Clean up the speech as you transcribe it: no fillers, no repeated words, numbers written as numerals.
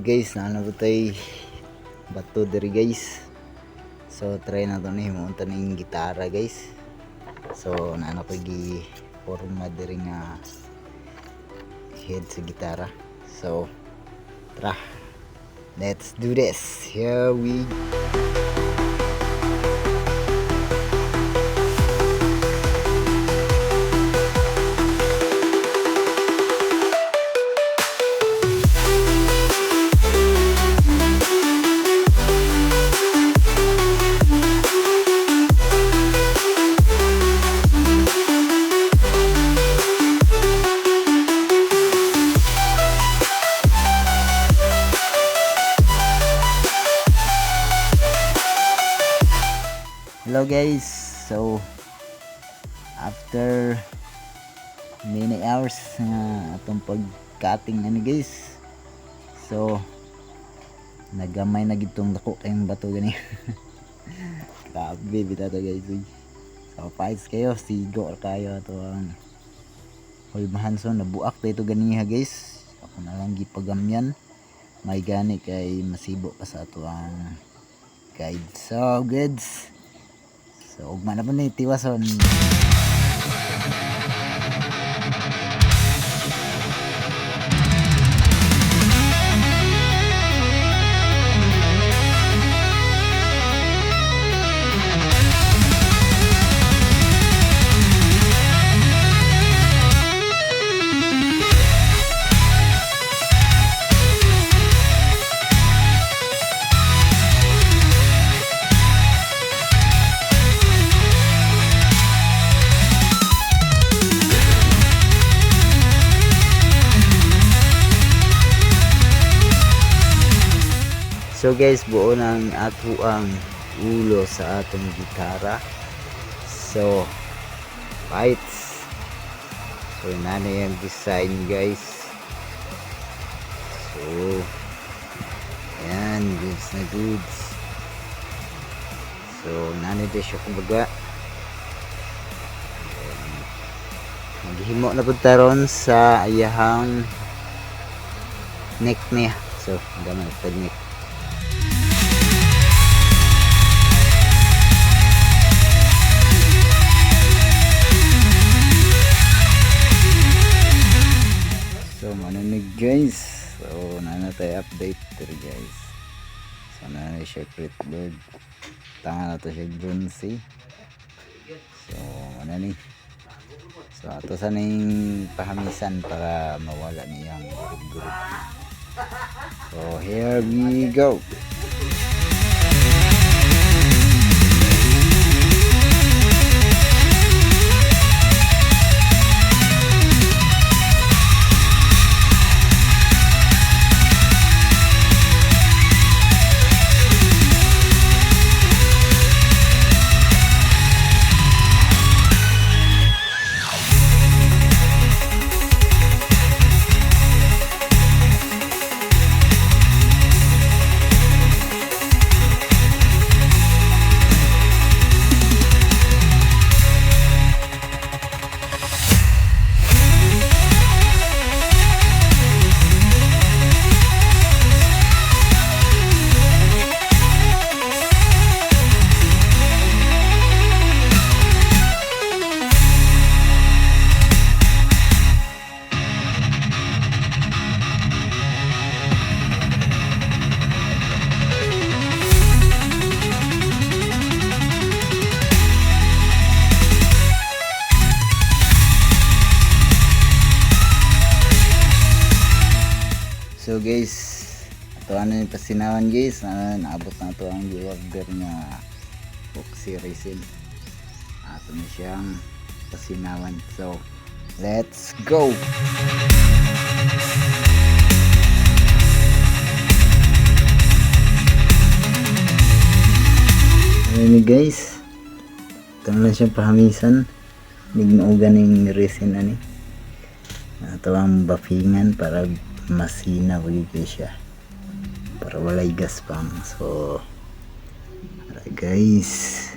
guys, nanagutay bato diri guys. So try na to ni himunta ning gitara guys. So naano ko gi forma diri nga head sa gitara. So tara, let's do this. Here we Hello guys, so after many hours nga atong pag-cutting ano guys, so nagamay na gitong dako kayong bato gani. Grabe bitaw to guys. So fights kayo, sigo kayo to ang Hulmahanson nabuak dito ganiha guys. Ako na lang gipagamyan, may gani kay masibo pa sa ato ang guide. So goods, so ugma na po ni tiwason. So guys, buo ng ato ang ulo sa atong gitara. So fights. So nana yung design guys. So yan, goods na goods. So nana din siya kumbaga. Naghimo na po taron sa ayahang neck niya. So gamay tag neck. So manunig guys, so nana tayo update dito guys. So nana siya clipboard, tanga na to siya bronze. So manani, so ato sa ning pahamisan para mawala niyang group. So here we go. So guys, ito ano yung pasinawan guys, naabot na ito ang order nga Foxy Resin. Ito na siyang pasinawan. So let's go! Ayan guys, ito na lang siyang pahamisan. Nignuugan ng resin ani. Ito ang buffingan para masina wagi siya, para walay gas pang. So alright guys.